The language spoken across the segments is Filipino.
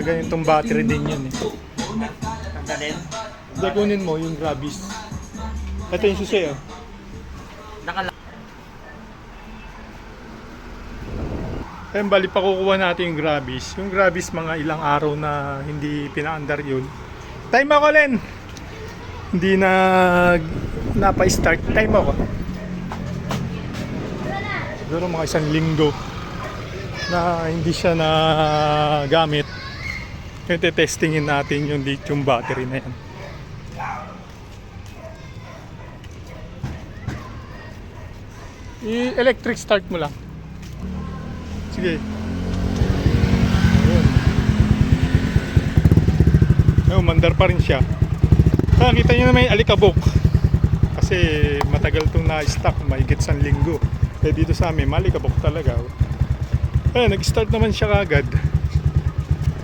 ganitong battery din yun eh. Tanggalin. Kunin mo yung Grabis. Ito yung susi oh. Nakala. Ayun, bali pakukuha natin yung Grabis. Yung Grabis mga ilang araw na hindi pinaandar yun. Time ako, Len! Hindi na napa-start. Time ako. Siguro mga 1 linggo na hindi siya na gamit. Kaya testingin natin yung lithium battery na yan. I-electric start mo lang. Sige. Ayun, mandar pa rin siya. Kita nyo na may alikabok. Kasi matagal itong na-stock, mahigit 1 linggo. Kaya dito sa amin, malikabok talaga. Ayun, nag-start naman siya kagad.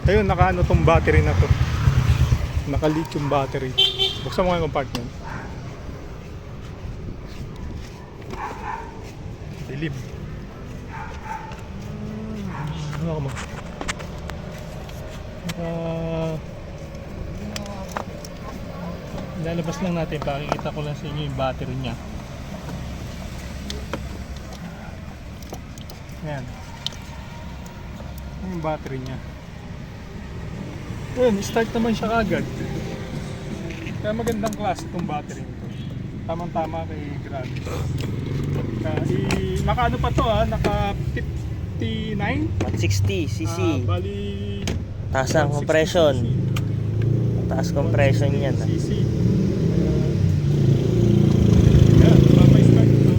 Ayun, naka-ano tong battery na to. Naka-lithium battery. Buksan mo nga yung compartment. Dilim. Ano ako mo? Lalabas lang natin, pakikita ko lang sa inyo yung battery niya. Ayan. Yung battery niya. Ayan, start naman siya kagad. Kaya magandang klase itong battery nito. Tamang-tama kay Grabis. Naka ano pa to naka 59? 160cc. Bali Taas ang compression. Taas compression yan. cc. Ayan, pa-start ito.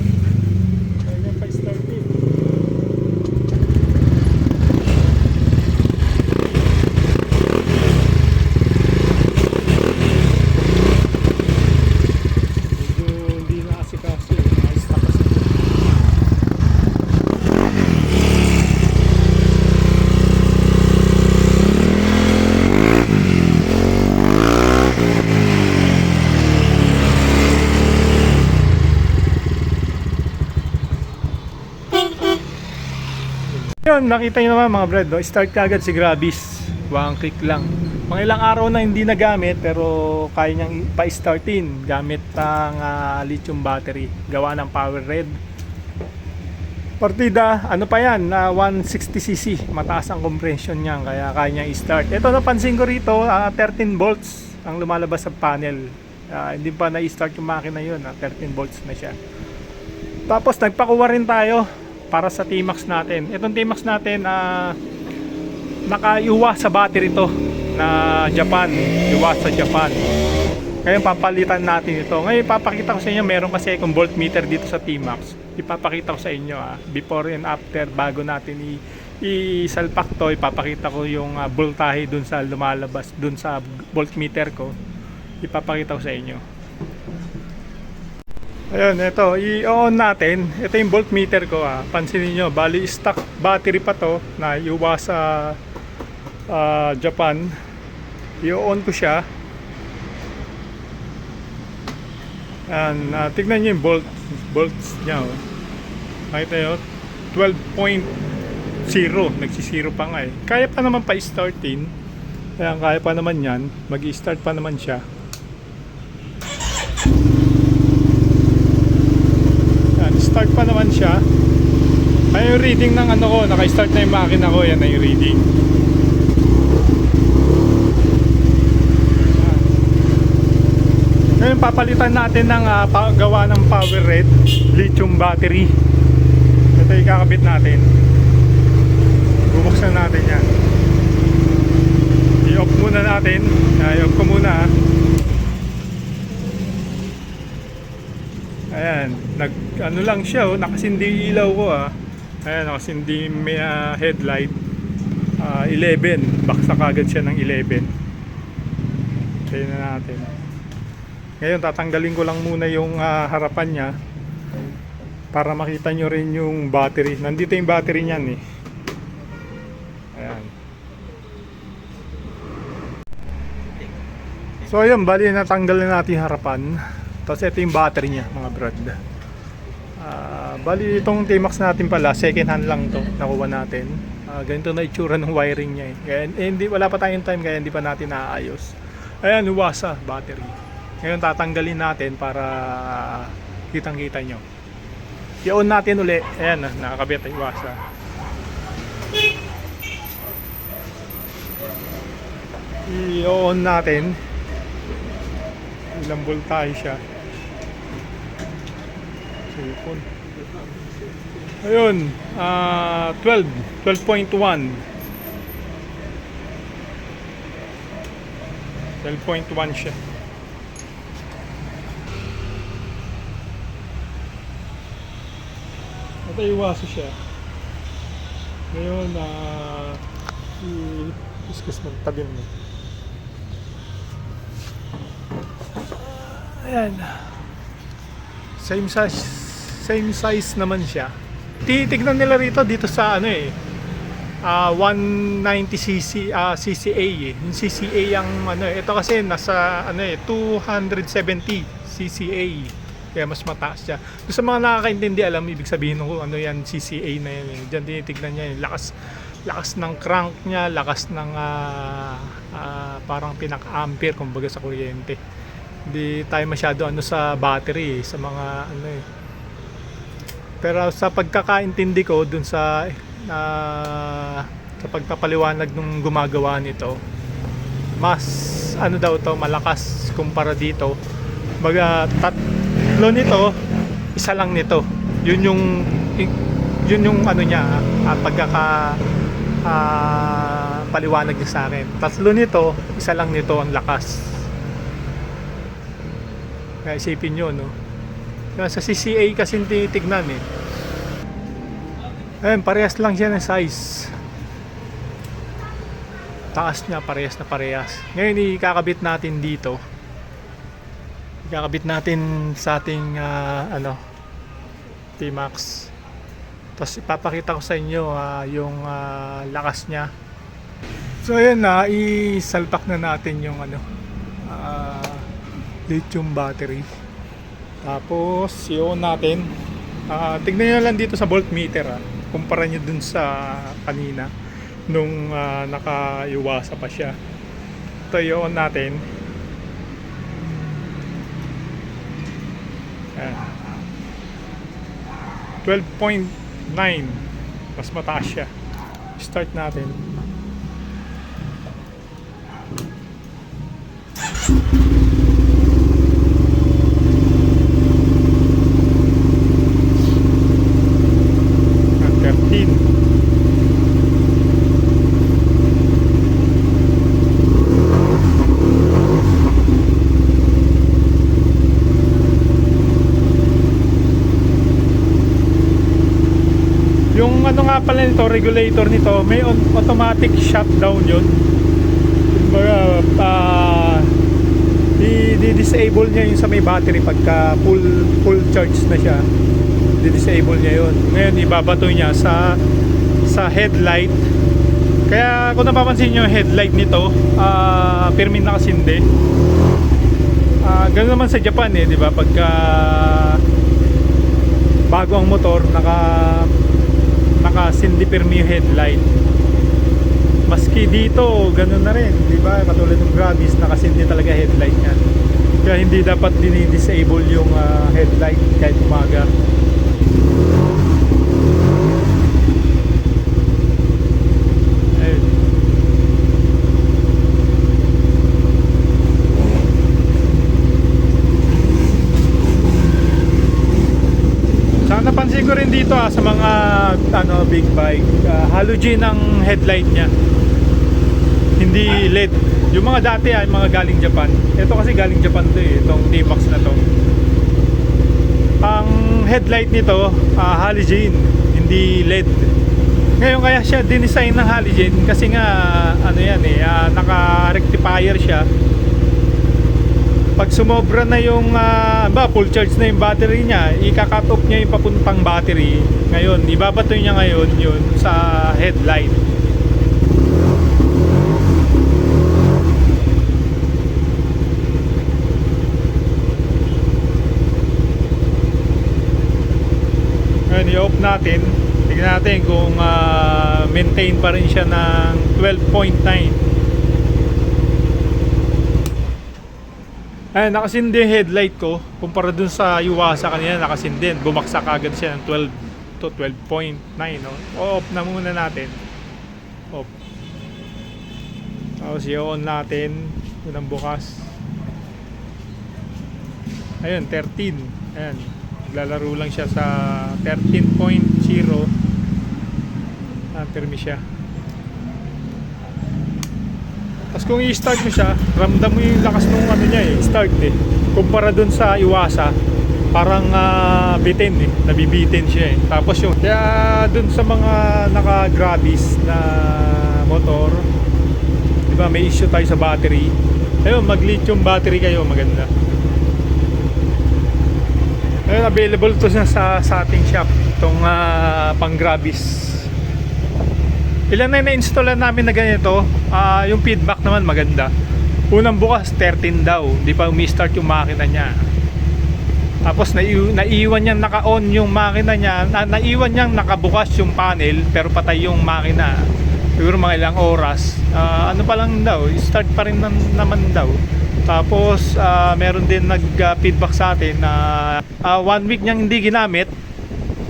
Ayan, pa-start din. Yun, nakita nyo naman mga brad, start kagad si Grabis. 1 click lang. Mga ilang araw na hindi nagamit pero kaya niyang pa-startin gamit ang lithium battery. Gawa ng power red. Partida, ano pa yan, 160cc. Mataas ang compression niyan kaya kaya niyang i-start. Ito napansin ko rito, 13 volts ang lumalabas sa panel. Hindi pa na-start yung makina yun, 13 volts na siya. Tapos nagpakuha rin tayo para sa T-Max natin. Itong T-Max natin naka-iwa sa battery to na Japan. Iwa sa Japan. Ngayon papalitan natin ito. Ngayon ipapakita ko sa inyo, meron kasi akong voltmeter dito sa T-Max. Ipapakita ko sa inyo before and after bago natin isalpak to. Ipapakita ko yung voltahe dun sa lumalabas dun sa voltmeter ko. Ipapakita ko sa inyo. Ayun, ito, i-on natin. Ito yung voltmeter ko Pansinin nyo, bali stock battery pa to na iuwa sa Japan. I-on ko siya. And tignan nyo yung volts nya Nakita nyo, 12.0. Nagsisiro pa nga Kaya pa naman pa-startin. Kaya pa naman yan. Mag-i-start pa naman siya. Start pa naman siya. Ay yung reading ng ano ko, naka-start na yung makina ko, yan na yung reading. Ngayon papalitan natin ng gawa ng power red lithium battery. Ito yung kakabit natin. Bubuksan natin yan. I-off muna natin. I-off ko muna Ayan, ano lang siya nakasindi ilaw ko Ayan, nakasindi may headlight 11, baksak agad siya ng 11. Tingnan na natin. Ngayon tatanggalin ko lang muna yung harapan niya para makita nyo rin yung battery. Nandito yung battery niyan Ayan. So ayun, bali natanggal na natin yung harapan. Tapos ito yung battery niya mga brad. Bali itong T-Max natin pala, second hand lang to, nakuha natin. Ganito na itsura ng wiring niya eh. Kaya, hindi, wala pa tayong time kaya hindi pa natin naayos. Ayan, Yuasa battery. Ngayon tatanggalin natin para kitang-kita nyo. I-on natin uli. Ayan, nakakabit ang Yuasa. I-on natin. Ilang voltahe siya. Cellphone. Ayun, 12.1. 12.1 siya. Ito iwaso siya. Ngayon, i-discuss mo, tabi mo. Ayan. Same size naman siya. Titignan nila rito dito sa ano eh. 190cc CCA eh. Yung CCA ang ano eh. Ito kasi nasa ano eh 270 CCA. Kaya mas mataas siya. Doon sa mga nakakaintindi alam ibig sabihin ko ano yan CCA na yan eh. Diyan tinitignan niya yung lakas ng crank niya, lakas ng parang pinaka-ampere kumbaga sa kuryente. Hindi tayo masyado ano sa battery eh, sa mga ano eh. Pero sa pagkakaintindi ko dun sa pagpapaliwanag nung gumagawa nito, mas ano daw to malakas kumpara dito. Tatlo nito, isa lang nito. Yun yung ano niya, paliwanag niya sa akin. Tatlo nito, isa lang nito ang lakas. Kaya isipin nyo, no? Sa CCA kasi tinitignan eh. Ayun, parehas lang siya ng size. Taas niya, parehas na parehas. Ngayon, ikakabit natin dito. Ikakabit natin sa ating T-Max. Tapos ipapakita ko sa inyo yung lakas niya. So ayun na, isalpak na natin yung lithium battery. Tapos i-on natin. Tignan nyo lang dito sa voltmeter kumpara nyo dun sa kanina nung naka-Yuasa pa siya. Ito i-on natin. 12.9. Mas mataas siya. Start natin. Yung ano nga pala nito, regulator nito, may automatic shutdown yun. Kumbaga, di-disable niya yung sa may battery pagka full charge na siya. Di-disable niya yun. Ngayon, ibabato niya sa headlight. Kaya kung napapansin nyo yung headlight nito, pirmin nakasindi. Ganoon naman sa Japan eh, di ba? Pagka bago ang motor, nakasindi pirmi yung headlight. Maski dito, ganun na rin, di ba? Katulad ng Gravis, nakasindi talaga headlight niya. Kaya hindi dapat dinidisable yung headlight kahit umaga. Ayun. Saka napansin ko rin dito sa mga big bike, halogen ang headlight niya. Hindi LED. Yung mga dati ay mga galing Japan. Ito kasi galing Japan to eh, itong T-Max na to. Ang headlight nito, halogen, hindi LED. Ngayon kaya siya dinesign ng halogen kasi nga ano yan eh, naka-rectifier siya. Pag sumobra na yung full charge na yung battery niya, ika-cut off niya yung papuntang battery. Ngayon, ibabato niya ngayon yun sa headlight. Ngayon, i-off natin. Tignan natin kung maintain pa rin siya ng 12.9. Ayan, nakasindi yung headlight ko kumpara dun sa Yuasa kanina, nakasindi, bumaksak agad siya ng 12 to 12.9, no? Off na muna natin. Off. Tapos i-on natin unang bukas. Ayun, 13. Ayan, naglalaro lang siya sa 13.0. Permi siya. Tapos kung i-start mo siya, ramdam mo yung lakas ng ano niya start kumpara dun sa Iwasa, parang bitin nabibitin siya Tapos yung, kaya dun sa mga naka-Grabis na motor, diba may issue tayo sa battery. Ayun, mag-lithium battery kayo, maganda. Ayun, available to sa ating shop, itong pang Grabis. Ilan na na-installan namin na ganito. Yung feedback naman maganda. Unang bukas 13 daw, hindi pa umi-start yung makina niya. Tapos naiwan niyang naka-on yung makina niya, naiwan niyang nakabukas yung panel pero patay yung makina. Siguro mga ilang oras. Ano pa lang daw, start pa rin naman daw. Tapos meron din nag-feedback sa atin na 1 week niyang hindi ginamit.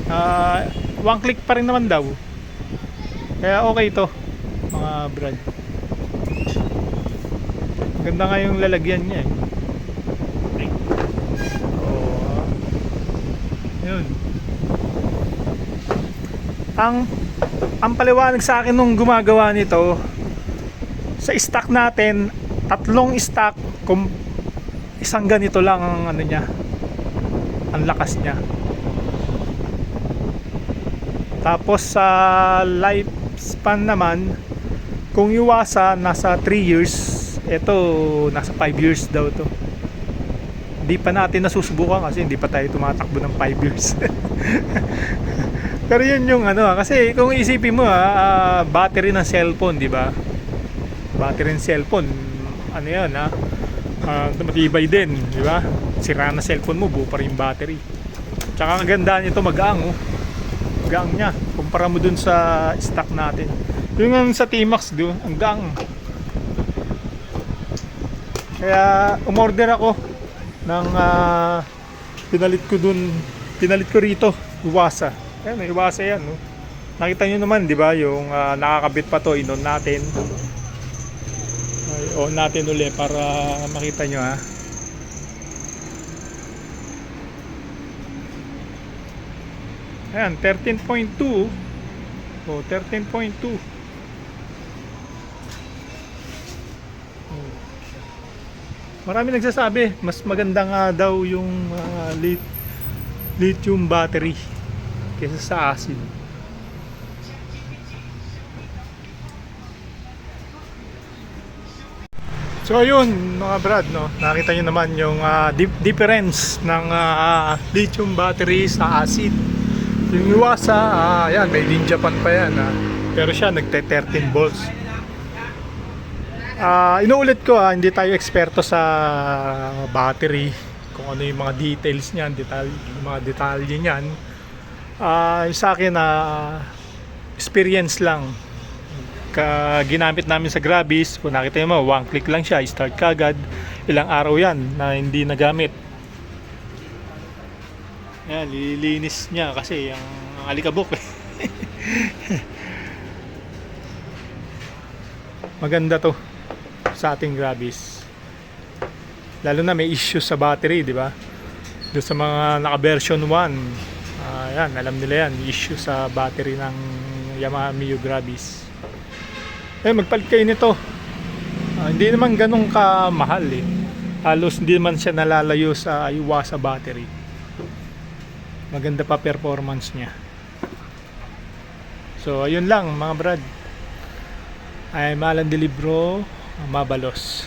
1 click pa rin naman daw. Kaya okay to, mga brad. Ganda nga yung lalagyan niya Yun. Ang paliwanag sa akin nung gumagawa nito, sa stock natin, 3 stock, isang ganito lang ang ano niya, ang lakas niya. Tapos sa lifespan naman, kung Yuasa nasa 3 years, ito nasa 5 years daw to. Hindi pa natin nasusubukan kasi hindi pa tayo tumatakbo ng 5 years. Pero yun yung ano, kasi kung isipin mo battery ng cellphone, di ba? Battery ng cellphone, ano yan matibay din, di ba? Sira na cellphone mo, buo pa rin yung battery. Tsaka ang ganda nito, mag-aang gang niya kumpara mo dun sa stock natin. Yung sa T-Max doon, ang gang. Kaya umorder ako ng pinalit ko rito, Yuasa. Ayan, Yuasa yan, no? Nakita nyo naman, di ba, yung nakakabit pa to, in-on natin. I-on natin ulit para makita nyo, Ayan, 13.2. Oh, 13.2. Marami nagsasabi, mas maganda nga daw yung lithium battery kaysa sa acid. So ayun mga brad, no? Nakita nyo naman yung difference ng lithium battery sa acid. Yung Yuasa, yan, made in Japan pa yan. Pero siya nagte 13 volts. Inuulit ko, hindi tayo eksperto sa battery, kung ano yung mga details niyan, yung mga detalye niyan. Sa akin, experience lang. Ginamit namin sa Grabis, kung nakita nyo mo, 1 click lang siya, start kagad. Ilang araw yan na hindi nagamit. Yan, lilinis niya kasi yung alikabok. Maganda to sa ating Grabis. Lalo na may issue sa battery, di ba? Doon sa mga naka version 1, yan, alam nila yan, issue sa battery ng Yamaha Mio Grabis. Magpalit kayo nito. Hindi naman ganun kamahal halos hindi naman siya nalalayo sa Yuasa battery. Maganda pa performance niya. So ayun lang mga brad. I'm Alan De Libro, Mabalos.